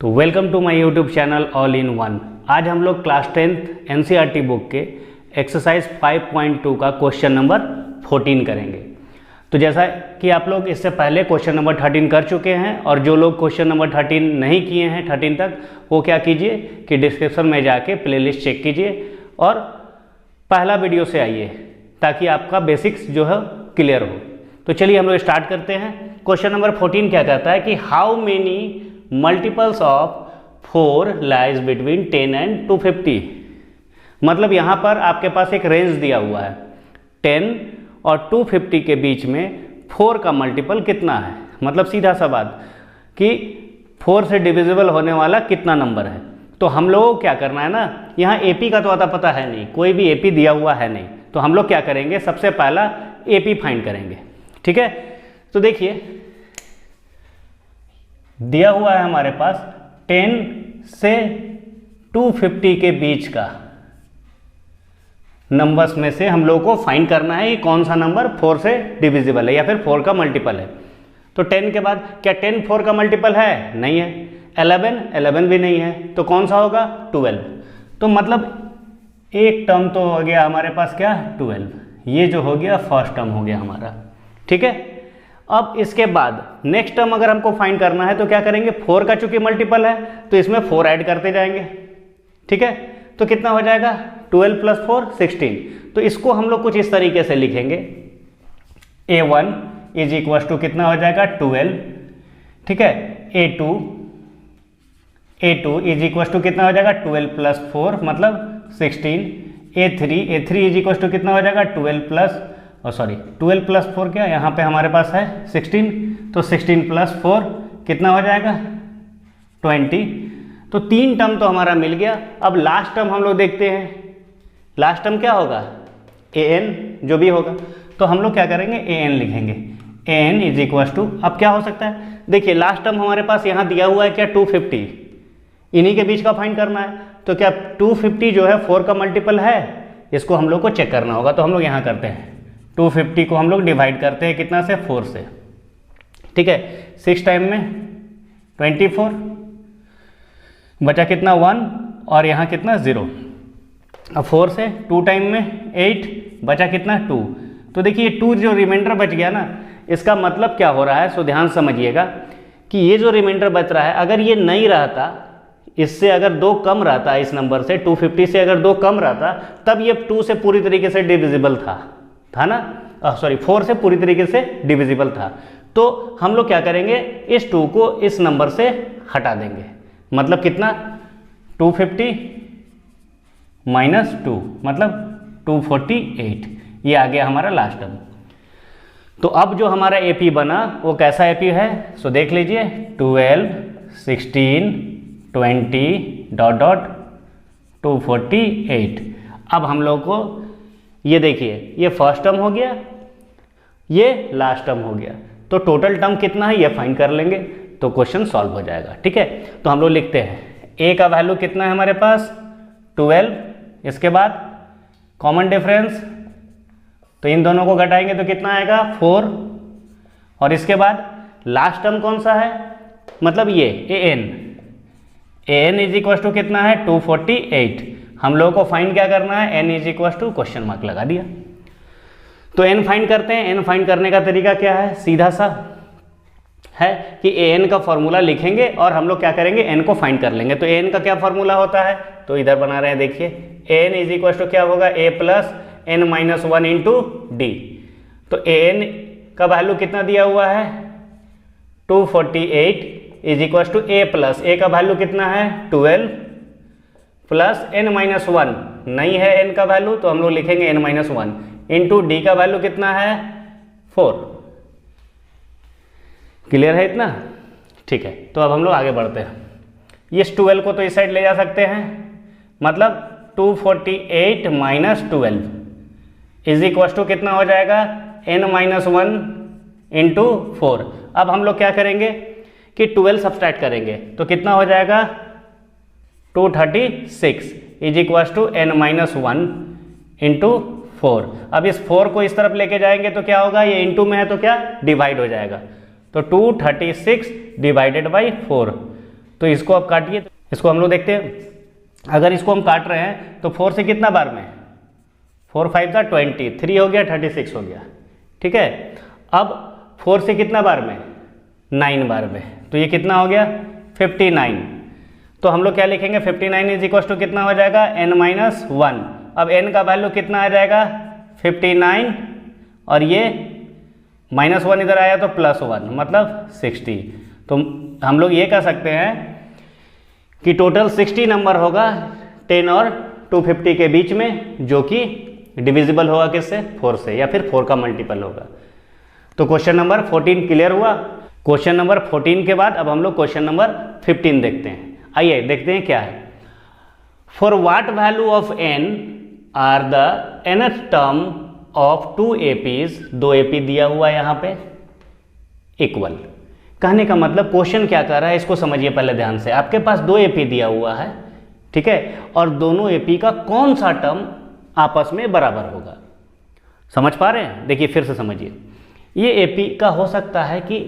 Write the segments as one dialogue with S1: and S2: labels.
S1: तो welcome to my YouTube channel all in one. आज हम लोग क्लास 10th एनसीईआरटी बुक के एक्सरसाइज 5.2 का क्वेश्चन नंबर 14 करेंगे। तो जैसा कि आप लोग इससे पहले क्वेश्चन नंबर 13 कर चुके हैं, और जो लोग क्वेश्चन नंबर 13 नहीं किए हैं 13 तक, वो क्या कीजिए कि डिस्क्रिप्शन में जाके प्लेलिस्ट चेक कीजिए और पहला वीडियो से आइए, ताकि आपका बेसिक्स जो है क्लियर हो। तो चलिए हम लोग स्टार्ट करते हैं। क्वेश्चन नंबर 14 क्या कहता है कि how many multiples of 4 lies between 10 and 250। मतलब यहाँ पर आपके पास एक रेंज दिया हुआ है, 10 और 250 के बीच में 4 का मल्टीपल कितना है। मतलब सीधा सा बात कि 4 से डिविजिबल होने वाला कितना नंबर है। तो हम लोगों को क्या करना है ना, यहाँ एपी का तो आता पता है नहीं, कोई भी एपी दिया हुआ है नहीं। तो हम लोग क्या करेंगे, सबसे पहला एपी फाइंड करेंगे। ठीक है, तो देखिए दिया हुआ है हमारे पास 10 से 250 के बीच का नंबर्स में से हम लोगों को फाइंड करना है कि कौन सा नंबर 4 से डिविजिबल है या फिर 4 का मल्टीपल है। तो 10 के बाद क्या 10 4 का मल्टीपल है? नहीं है। 11 भी नहीं है। तो कौन सा होगा? 12। तो मतलब एक टर्म तो हो गया हमारे पास क्या, 12। ये जो हो गया फर्स्ट टर्म हो गया हमारा। ठीक है, अब इसके बाद नेक्स्ट टर्म अगर हमको फाइंड करना है तो क्या करेंगे, 4 का चूंकि मल्टीपल है तो इसमें 4 ऐड करते जाएंगे। ठीक है, तो कितना हो जाएगा, 12 + 4 16। तो इसको हम लोग कुछ इस तरीके से लिखेंगे, A1 = कितना हो जाएगा, 12। ठीक है, A2 = कितना हो जाएगा, 12 + 4 मतलब 16। A3 = कितना हो जाएगा, 12 + 4 क्या यहाँ पे हमारे पास है 16। तो 16 + 4 कितना हो जाएगा, 20। तो 3 टर्म तो हमारा मिल गया। अब लास्ट टर्म हम लोग देखते हैं, लास्ट टर्म क्या होगा, an जो भी होगा। तो हम लोग क्या करेंगे, an लिखेंगे। an = अब क्या हो सकता है, देखिए लास्ट टर्म हमारे पास यहाँ दिया हुआ है क्या, 250। इन्हीं के बीच का फाइंड करना है। तो क्या 250 जो है 4 का मल्टीपल है, इसको हम लोग को चेक करना होगा। तो हम लोग यहाँ करते हैं, 250 को हम लोग डिवाइड करते हैं कितना से, 4 से। ठीक है, 6 टाइम में 24, बचा कितना 1, और यहाँ कितना 0। अब 4 से 2 टाइम में 8, बचा कितना 2। तो देखिए 2 जो रिमाइंडर बच गया ना, इसका मतलब क्या हो रहा है, सो ध्यान समझिएगा कि ये जो रिमाइंडर बच रहा है, अगर ये नहीं रहता, इससे अगर 2 कम रहता इस नंबर से, 250 से अगर 2 कम रहता, तब ये 2 से पूरी तरीके से डिविजिबल था ना, 4 से पूरी तरीके से डिविजिबल था। तो हम लोग क्या करेंगे, इस 2 को इस नंबर से हटा देंगे। मतलब कितना, 250 - 2 मतलब 248। ये आ गया हमारा लास्ट टर्म। तो अब जो हमारा एपी बना वो कैसा एपी है, सो देख लीजिए, 12 16 20 ... 248। अब हम लोग को ये देखिए, ये फर्स्ट टर्म हो गया, ये लास्ट टर्म हो गया। तो टोटल टर्म कितना है ये फाइंड कर लेंगे, तो क्वेश्चन सॉल्व हो जाएगा। ठीक है, तो हम लोग लिखते हैं, a का वैल्यू कितना है हमारे पास, 12। इसके बाद कॉमन डिफरेंस, तो इन दोनों को घटाएंगे तो कितना आएगा, 4। और इसके बाद लास्ट टर्म कौन सा है, मतलब ये an = कितना है, 248। हम लोगों को फाइंड क्या करना है, n = क्वेश्चन मार्क लगा दिया। तो n फाइंड करते हैं। n फाइंड करने का तरीका क्या है, सीधा सा है कि an का फॉर्मूला लिखेंगे और हम लोग क्या करेंगे, n को फाइंड कर लेंगे। तो n का क्या फॉर्मूला होता है, तो इधर बना रहे हैं, देखिए n = क्या होगा, a + n - 1 × d। तो an का वैल्यू कितना दिया हुआ है, 248 = a का वैल्यू कितना है, 12 + n - 1 नहीं है n का वैल्यू, तो हम लोग लिखेंगे n - 1 × d का वैल्यू कितना है, 4। क्लियर है इतना? ठीक है, तो अब हम लोग आगे बढ़ते हैं। इस 12 को तो इस साइड ले जा सकते हैं, मतलब 248 - 12 = कितना हो जाएगा, n - 1 × 4। अब हम लोग क्या करेंगे कि 12 सब्सट्रैक्ट करेंगे, तो कितना हो जाएगा, 236 = n - 1 × 4। अब इस 4 को इस तरफ लेके जाएंगे तो क्या होगा, ये इंटू में है तो क्या डिवाइड हो जाएगा। तो 236 / 4 तो इसको आप काटिए, इसको हम लोग देखते हैं। अगर इसको हम काट रहे हैं तो 4 से कितना बार में, 4 5 जा 20, 3 हो गया 36 हो गया, ठीक है। अब 4 से कितना बार में, 9 बार में, तो ये कितना हो गया 59। तो हम लोग क्या लिखेंगे, 59 इज इक्वल टू कितना हो जाएगा n-1। अब n का वैल्यू कितना आ जाएगा 59, और ये -1 इधर आया तो +1 मतलब 60। तो हम लोग ये कह सकते हैं कि टोटल 60 नंबर होगा 10 और 250 के बीच में, जो कि डिविजिबल होगा किससे, 4 से, या फिर 4 का मल्टीपल होगा। तो क्वेश्चन नंबर 14 क्लियर हुआ। क्वेश्चन नंबर 14 के बाद अब हम लोग क्वेश्चन नंबर 15 देखते हैं। आइए देखते हैं क्या है। For what value of n are the nth term of 2 APs, 2 AP दिया हुआ है यहाँ पे, इक्वल। कहने का मतलब क्वेश्चन क्या कर रहा है इसको समझिए पहले ध्यान से। आपके पास 2 AP दिया हुआ है, ठीक है, और दोनों AP का कौन सा टर्म आपस में बराबर होगा। समझ पा रहे हैं? देखिए फिर से समझिए। ये AP का हो सकता है कि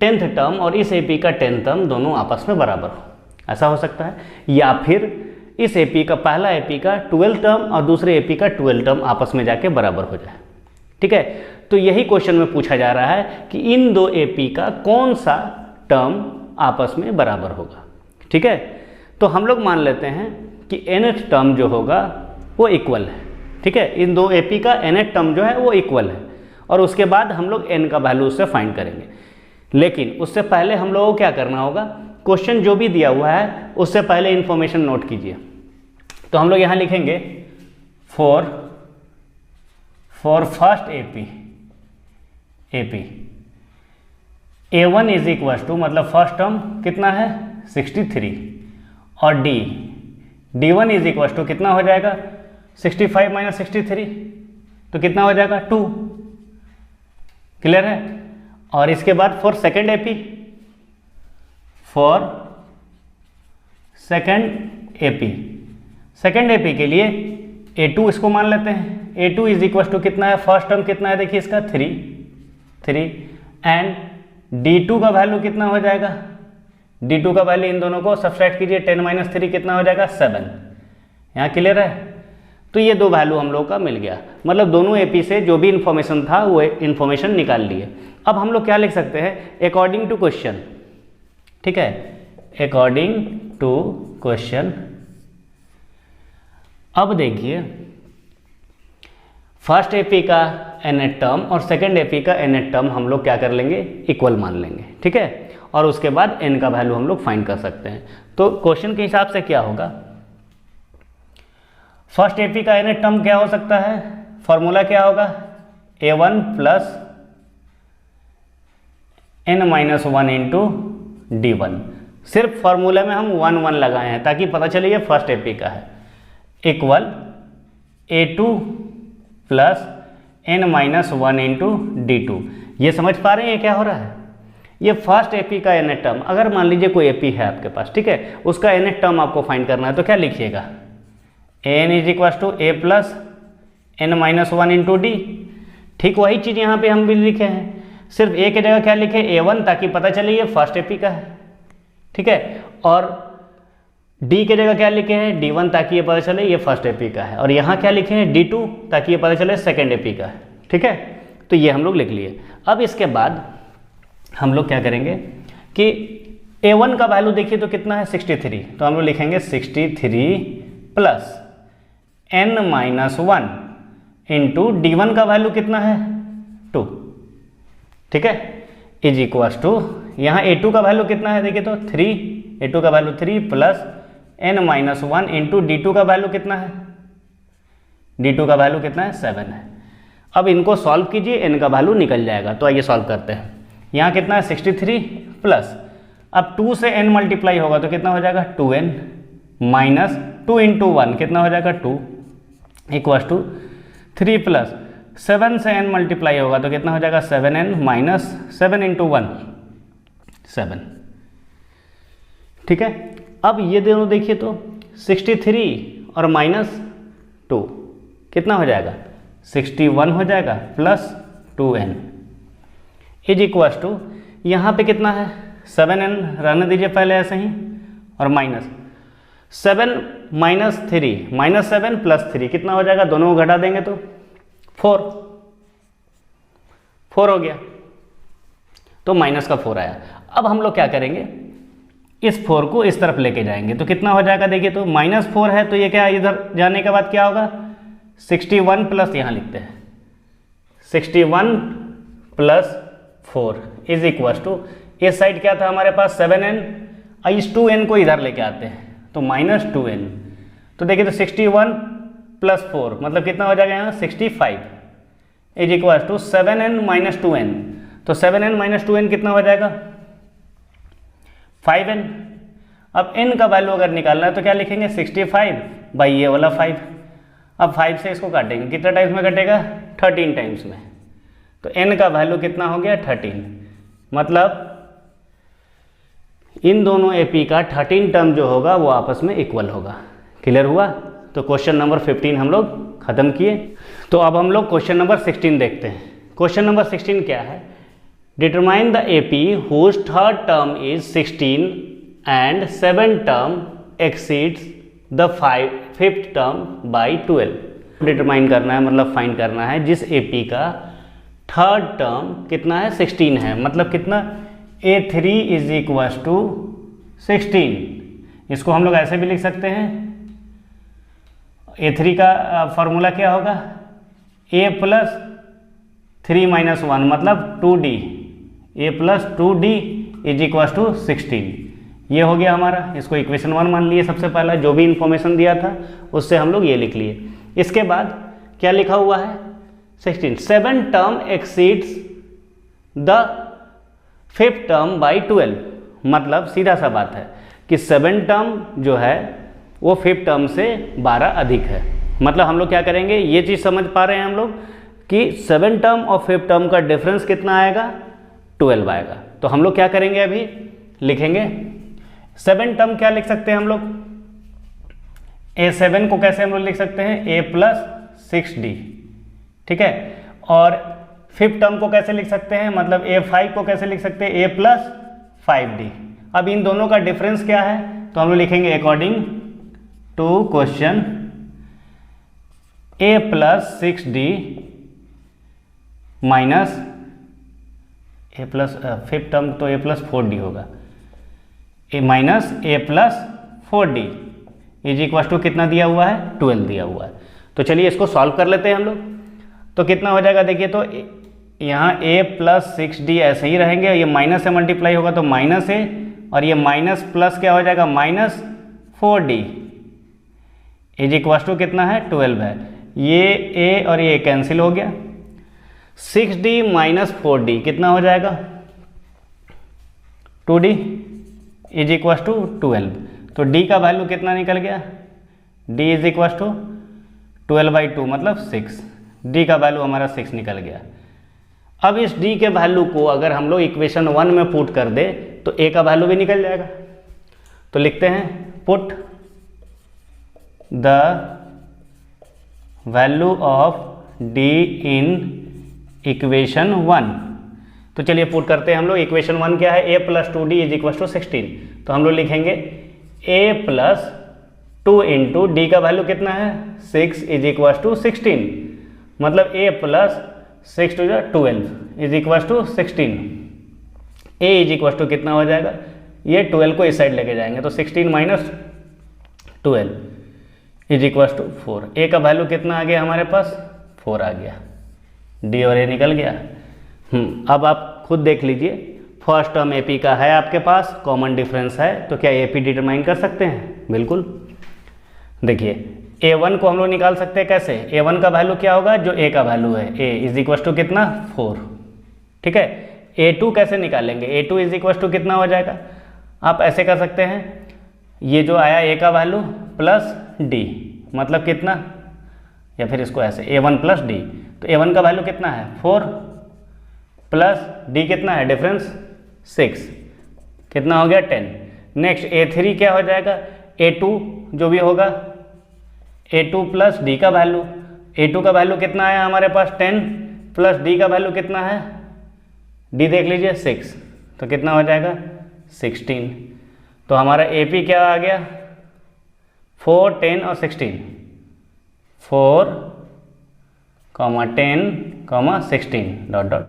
S1: 10th टर्म और इस AP का 10th टर्म दोनों आपस में बराबर हो, ऐसा हो सकता है। या फिर इस AP का, पहला AP का 12 टर्म और दूसरे AP का 12 टर्म आपस में जाके बराबर हो जाए, ठीक है। तो यही क्वेश्चन में पूछा जा रहा है कि इन 2 AP का कौन सा टर्म आपस में बराबर होगा, ठीक है। तो हम लोग मान लेते हैं कि nth टर्म जो होगा वो इक्वल है, ठीक है। इन 2 AP का nth टर्म जो है वो इक्वल है, और उसके बाद हम लोग n का वैल्यू उससे फाइंड करेंगे। लेकिन उससे पहले हम लोगों को क्या करना होगा, क्वेश्चन जो भी दिया हुआ है उससे पहले इंफॉर्मेशन नोट कीजिए। तो हम लोग यहाँ लिखेंगे for first AP A1 is equal to, मतलब फर्स्ट टर्म कितना है 63, और D1 इज इक्वल टू कितना हो जाएगा 65 माइनस 63, तो कितना हो जाएगा 2। क्लियर है? और इसके बाद for second AP, for second AP के लिए A2 इसको मान लेते हैं। A2 इज इक्वल टू कितना है, फर्स्ट टर्म कितना है देखिए इसका 3, एंड D2 का वैल्यू कितना हो जाएगा, D2 का वैल्यू इन दोनों को सब्सट्रैक्ट कीजिए, 10 माइनस 3 कितना हो जाएगा 7। यहाँ क्लियर है? तो ये 2 वैल्यू हम लोग का मिल गया, मतलब दोनों AP से जो भी इंफॉर्मेशन था वो इंफॉर्मेशन निकाल लिए। अब हम लोग क्या लिख सकते हैं, अकॉर्डिंग टू क्वेश्चन, ठीक है, अकॉर्डिंग टू क्वेश्चन। अब देखिए फर्स्ट AP का nth टर्म और सेकेंड AP का nth टर्म हम लोग क्या कर लेंगे, इक्वल मान लेंगे, ठीक है। और उसके बाद n का वैल्यू हम लोग फाइंड कर सकते हैं। तो क्वेश्चन के हिसाब से क्या होगा, फर्स्ट AP का nth टर्म क्या हो सकता है, फॉर्मूला क्या होगा, A1 plus n-1 into D1। सिर्फ फॉर्मूला में हम 1 1 लगाए हैं ताकि पता चले ये फर्स्ट AP का है, equal A2 plus n-1 into D2। ये समझ पा रहे हैं क्या हो रहा है? ये फर्स्ट AP का nth टर्म, अगर मान लीजिए कोई AP है आपके पास, ठीक है, उसका nth टर्म आपको फाइंड करना है, तो क्या लिखिएगा, n is equal to A plus n-1 into D। ठीक वही चीज़ यहाँ पे हम भी लिखे हैं, सिर्फ A की जगह क्या लिखे, A1, ताकि पता चले ये फर्स्ट AP का है, ठीक है, और D के जगह क्या लिखे हैं, D1, ताकि ये पता चले ये फर्स्ट AP का है, और यहाँ क्या लिखे हैं D2, ताकि ये पता चले सेकेंड AP का है, ठीक है। तो ये हम लोग लिख लिए। अब इसके बाद हम लोग क्या करेंगे कि A1 का वैल्यू देखिए तो कितना है 63, तो हम लोग लिखेंगे 63 प्लस n-1 इंटू D1 का वैल्यू कितना है 2, ठीक है, इज इक्वल टू, यहाँ A2 का वैल्यू कितना है देखिए तो 3, A2 का value 3 plus n-1 into D2 का वैल्यू कितना है, D2 का वैल्यू कितना है 7 है। अब इनको सॉल्व कीजिए, n का वैल्यू निकल जाएगा। तो आइए सॉल्व करते हैं। यहाँ कितना है 63 प्लस, अब 2 से n मल्टीप्लाई होगा तो कितना हो जाएगा 2n, माइनस 2 इंटू 1 कितना हो जाएगा 2, इक्वल टू 3 प्लस 7 से n मल्टीप्लाई होगा तो कितना हो जाएगा 7n, माइनस 7 इंटू 1 7, ठीक है। अब ये दोनों देखिए तो 63 और माइनस 2 कितना हो जाएगा 61 हो जाएगा, plus 2n is equal to, यहाँ पे कितना है 7n, रहने दीजिए पहले ऐसे ही, और माइनस 7 माइनस 3, -7 + 3 कितना हो जाएगा, दोनों को घटा देंगे तो 4 हो गया, तो माइनस का 4 आया। अब हम लोग क्या करेंगे, इस 4 को इस तरफ लेके जाएंगे तो कितना हो जाएगा, देखिए तो -4 है तो ये क्या, इधर जाने के बाद क्या होगा, 61 प्लस, यहाँ लिखते हैं 61 + 4 इज इक्वल टू, इस साइड क्या था हमारे पास 7n, इस 2n को इधर लेके आते हैं तो -2n, तो देखिए तो 61 + 4 मतलब कितना हो जाएगा यहाँ 65 is equal to 7n - 2n, तो 7n - 2n कितना हो जाएगा 5n। अब n का वैल्यू अगर निकालना है तो क्या लिखेंगे 65 बाई ये वाला 5। अब 5 से इसको काटेंगे, कितना टाइम्स में कटेगा 13 टाइम्स में, तो n का वैल्यू कितना हो गया 13, मतलब इन दोनों AP का 13 टर्म जो होगा वो आपस में इक्वल होगा। क्लियर हुआ? तो क्वेश्चन नंबर 15 हम लोग खत्म किए। तो अब हम लोग क्वेश्चन नंबर 16 देखते हैं। क्वेश्चन नंबर 16 क्या है, determine the AP whose third term is 16 and 7 term exceeds the 5th term by 12। Determine करना है मतलब फाइंड करना है जिस AP का थर्ड टर्म कितना है 16 है, मतलब कितना A3 इज इक्वल टू 16। इसको हम लोग ऐसे भी लिख सकते हैं, A3 का फॉर्मूला क्या होगा, A + 3 - 1 मतलब 2D, A + 2D is equal to 16। ये हो गया हमारा, इसको इक्वेशन 1 मान लिए सबसे पहला, जो भी इंफॉर्मेशन दिया था उससे हम लोग ये लिख लिए। इसके बाद क्या लिखा हुआ है 16, 7 term exceeds the 5th term by 12, मतलब सीधा सा बात है कि 7 टर्म जो है वो 5th टर्म से 12 अधिक है। मतलब हम लोग क्या करेंगे, ये चीज़ समझ पा रहे हैं हम लोग कि 7 टर्म और 5th टर्म का डिफरेंस कितना आएगा 12 आएगा। तो हम लोग क्या करेंगे, अभी लिखेंगे 7 टर्म क्या लिख सकते हैं हम लोग, A7 को कैसे हम लोग लिख सकते हैं A + 6D, ठीक है। और 5th टर्म को कैसे लिख सकते हैं, मतलब A5 को कैसे लिख सकते हैं A + 5D। अब इन दोनों का डिफरेंस क्या है, तो हम लोग लिखेंगे according to question A + 6D minus A + 5th term तो A + 4D होगा, A + 4D is equal to कितना दिया हुआ है 12 दिया हुआ है। तो चलिए इसको सॉल्व कर लेते हैं हम लोग। तो कितना हो जाएगा, देखिए तो यहाँ A + 6D ऐसे ही रहेंगे, ये माइनस से मल्टीप्लाई होगा तो -A, और ये माइनस प्लस क्या हो जाएगा -4D इज इक्वल टू कितना है 12 है। ये A और ये कैंसिल हो गया, 6D - 4D कितना हो जाएगा 2D इज इक्वल टू 12। तो D का वैल्यू कितना निकल गया, D इज इक्वल टू 12/2 मतलब 6, D का वैल्यू हमारा 6 निकल गया। अब इस D के वैल्यू को अगर हम लोग इक्वेशन 1 में पुट कर दे तो A का वैल्यू भी निकल जाएगा। तो लिखते हैं put the value of D in equation 1। तो चलिए पुट करते हैं हम लोग, इक्वेशन 1 क्या है, A + 2D is equal to 16। तो हम लोग लिखेंगे A + 2 × D का वैल्यू कितना है 6 इज इक्वल टू 16, मतलब A + 6 × 12 is equal to 16। A is equal to कितना हो जाएगा, ये 12 को इस साइड लेके जाएंगे तो 16 - 12 इज इक्वल टू 4। A का वैल्यू कितना आ गया हमारे पास 4 आ गया, D और A निकल गया। अब आप खुद देख लीजिए, फर्स्ट टर्म AP का है आपके पास, कॉमन डिफरेंस है, तो क्या AP डिटरमाइन कर सकते हैं, बिल्कुल। देखिए A1 को हम लोग निकाल सकते हैं कैसे, A1 का वैल्यू क्या होगा, जो A का वैल्यू है A इज इक्वल टू कितना 4, ठीक है। A2 कैसे निकालेंगे, A2 इज इक्वल टू कितना हो जाएगा, आप ऐसे कर सकते हैं, ये जो आया A का वैल्यू प्लस D मतलब कितना, या फिर इसको ऐसे A1 + D, तो A1 का वैल्यू कितना है 4 प्लस D कितना है डिफरेंस 6, कितना हो गया 10। नेक्स्ट A3 क्या हो जाएगा, A2 जो भी होगा A2 + D का वैल्यू, A2 का वैल्यू कितना आया हमारे पास 10 प्लस D का वैल्यू कितना है, D देख लीजिए 6, तो कितना हो जाएगा 16। तो हमारा ए पी क्या आ गया, 4, 10 और 16, 4, 10, 16 डॉट डॉट।